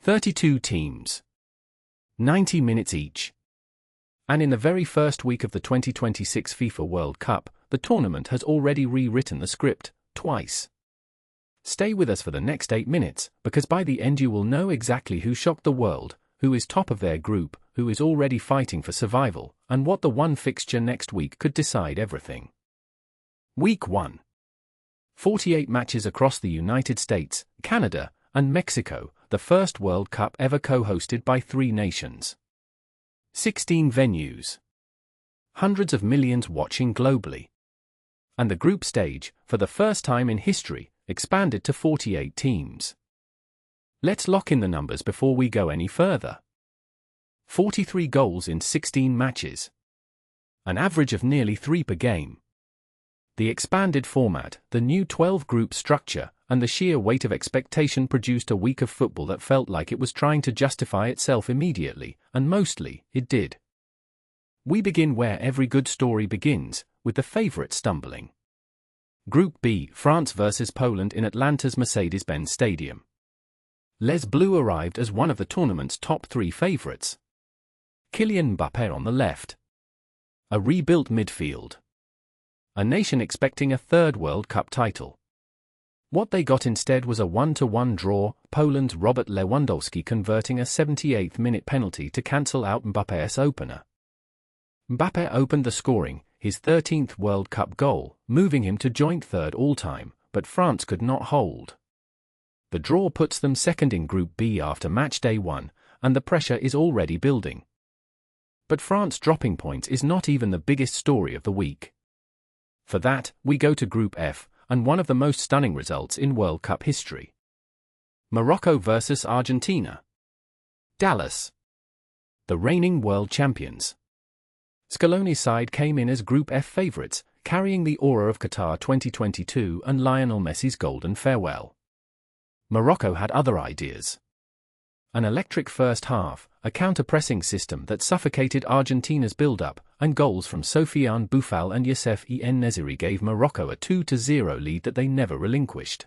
32 teams. 90 minutes each. And in the very first week of the 2026 FIFA World Cup, the tournament has already rewritten the script, twice. Stay with us for the next 8 minutes, because by the end you will know exactly who shocked the world, who is top of their group, who is already fighting for survival, and what the one fixture next week could decide everything. Week 1. 48 matches across the United States, Canada, and Mexico, the first World Cup ever co-hosted by 3 nations. 16 venues. Hundreds of millions watching globally. And the group stage, for the first time in history, expanded to 48 teams. Let's lock in the numbers before we go any further. 43 goals in 16 matches. An average of nearly 3 per game. The expanded format, the new 12-group structure, and the sheer weight of expectation produced a week of football that felt like it was trying to justify itself immediately, and mostly, it did. We begin where every good story begins, with the favourites stumbling. Group B, France vs Poland in Atlanta's Mercedes-Benz Stadium. Les Bleus arrived as one of the tournament's top 3 favourites. Kylian Mbappé on the left. A rebuilt midfield. A nation expecting a 3rd World Cup title. What they got instead was a 1-1 draw, Poland's Robert Lewandowski converting a 78th-minute penalty to cancel out Mbappé's opener. Mbappé opened the scoring, his 13th World Cup goal, moving him to joint 3rd all-time, but France could not hold. The draw puts them 2nd in Group B after match day 1, and the pressure is already building. But France dropping points is not even the biggest story of the week. For that, we go to Group F, and one of the most stunning results in World Cup history. Morocco vs Argentina. Dallas. The reigning world champions. Scaloni's side came in as Group F favourites, carrying the aura of Qatar 2022 and Lionel Messi's golden farewell. Morocco had other ideas. An electric first half, a counter-pressing system that suffocated Argentina's build-up, and goals from Sofiane Boufal and Youssef En-Nesyri gave Morocco a 2-0 lead that they never relinquished.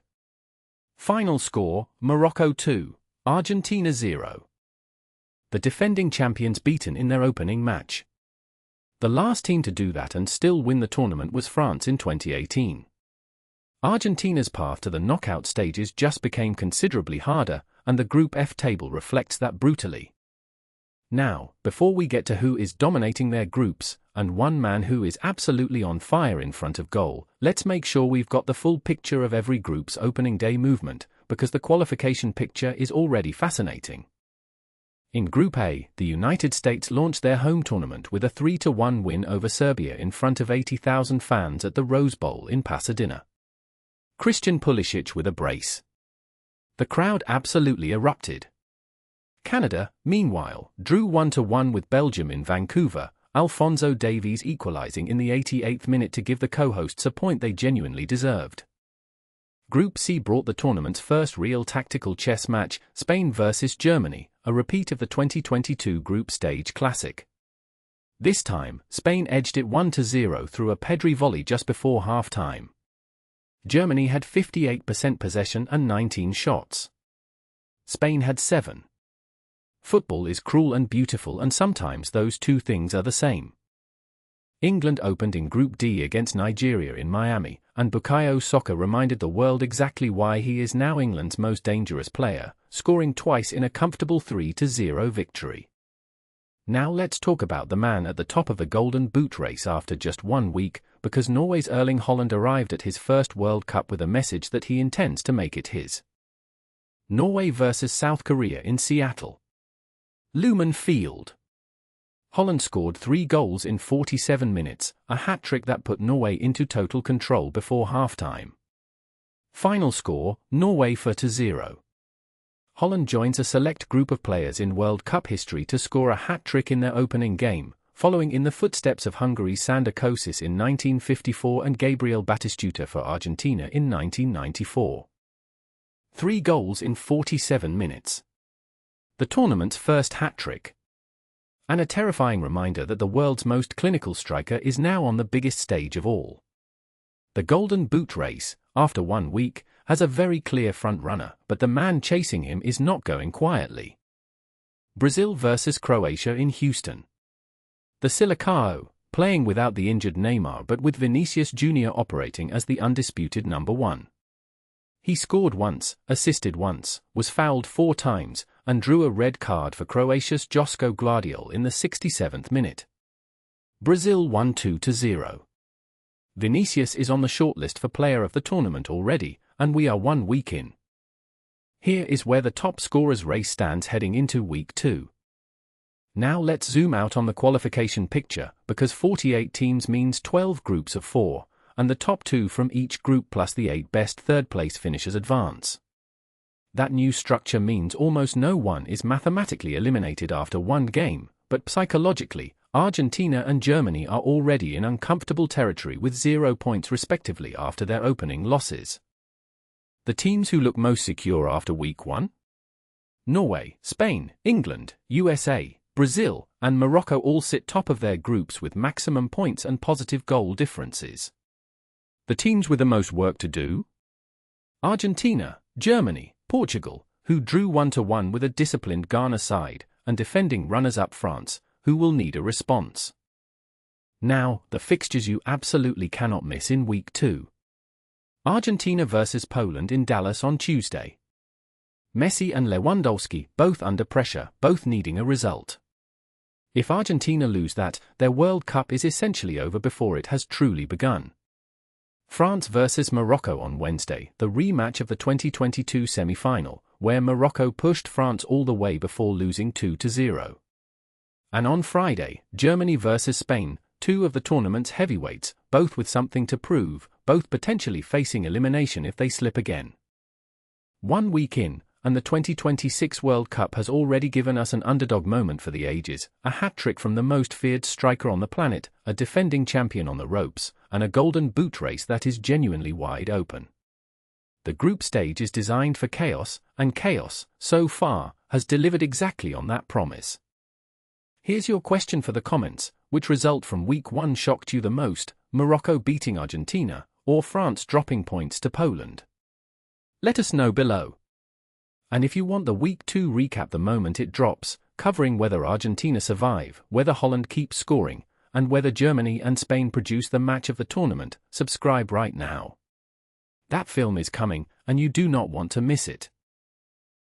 Final score, Morocco 2, Argentina 0. The defending champions beaten in their opening match. The last team to do that and still win the tournament was France in 2018. Argentina's path to the knockout stages just became considerably harder, and the Group F table reflects that brutally. Now, before we get to who is dominating their groups, and one man who is absolutely on fire in front of goal, let's make sure we've got the full picture of every group's opening day movement, because the qualification picture is already fascinating. In Group A, the United States launched their home tournament with a 3-1 win over Serbia in front of 80,000 fans at the Rose Bowl in Pasadena. Christian Pulisic with a brace. The crowd absolutely erupted. Canada, meanwhile, drew 1-1 with Belgium in Vancouver, Alphonso Davies equalising in the 88th minute to give the co-hosts a point they genuinely deserved. Group C brought the tournament's first real tactical chess match, Spain vs Germany, a repeat of the 2022 group stage classic. This time, Spain edged it 1-0 through a Pedri volley just before half-time. Germany had 58% possession and 19 shots. Spain had 7. Football is cruel and beautiful, and sometimes those two things are the same. England opened in Group D against Nigeria in Miami, and Bukayo Saka reminded the world exactly why he is now England's most dangerous player, scoring twice in a comfortable 3-0 victory. Now let's talk about the man at the top of the Golden Boot race after just 1 week, because Norway's Erling Haaland arrived at his first World Cup with a message that he intends to make it his. Norway vs South Korea in Seattle. Lumen Field. Haaland scored 3 goals in 47 minutes, a hat-trick that put Norway into total control before half-time. Final score, Norway 4-0. Haaland joins a select group of players in World Cup history to score a hat-trick in their opening game, following in the footsteps of Hungary's Sander Kocsis in 1954 and Gabriel Batistuta for Argentina in 1994. 3 goals in 47 minutes. The tournament's first hat-trick. And a terrifying reminder that the world's most clinical striker is now on the biggest stage of all. The Golden Boot race, after 1 week, has a very clear front-runner, but the man chasing him is not going quietly. Brazil vs Croatia in Houston. The Silicao, playing without the injured Neymar but with Vinicius Jr. operating as the undisputed number one. He scored once, assisted once, was fouled 4 times, and drew a red card for Croatia's Josko Gvardiol in the 67th minute. Brazil won 2-0. Vinicius is on the shortlist for player of the tournament already, and we are 1 week in. Here is where the top scorers race stands heading into week 2. Now let's zoom out on the qualification picture, because 48 teams means 12 groups of 4, and the top 2 from each group plus the 8 best third-place finishers advance. That new structure means almost no one is mathematically eliminated after 1 game, but psychologically, Argentina and Germany are already in uncomfortable territory with 0 points respectively after their opening losses. The teams who look most secure after week 1? Norway, Spain, England, USA, Brazil, and Morocco all sit top of their groups with maximum points and positive goal differences. The teams with the most work to do? Argentina, Germany, Portugal, who drew 1-1 with a disciplined Ghana side, and defending runners-up France, who will need a response. Now, the fixtures you absolutely cannot miss in week 2. Argentina vs Poland in Dallas on Tuesday. Messi and Lewandowski both under pressure, both needing a result. If Argentina lose that, their World Cup is essentially over before it has truly begun. France vs Morocco on Wednesday, the rematch of the 2022 semi-final, where Morocco pushed France all the way before losing 2-0. And on Friday, Germany vs Spain, 2 of the tournament's heavyweights, both with something to prove, both potentially facing elimination if they slip again. 1 week in, and the 2026 World Cup has already given us an underdog moment for the ages, a hat-trick from the most feared striker on the planet, a defending champion on the ropes, and a golden boot race that is genuinely wide open. The group stage is designed for chaos, and chaos, so far, has delivered exactly on that promise. Here's your question for the comments: which result from week 1 shocked you the most, Morocco beating Argentina, or France dropping points to Poland? Let us know below. And if you want the week 2 recap the moment it drops, covering whether Argentina survive, whether Holland keeps scoring, and whether Germany and Spain produce the match of the tournament, subscribe right now. That film is coming, and you do not want to miss it.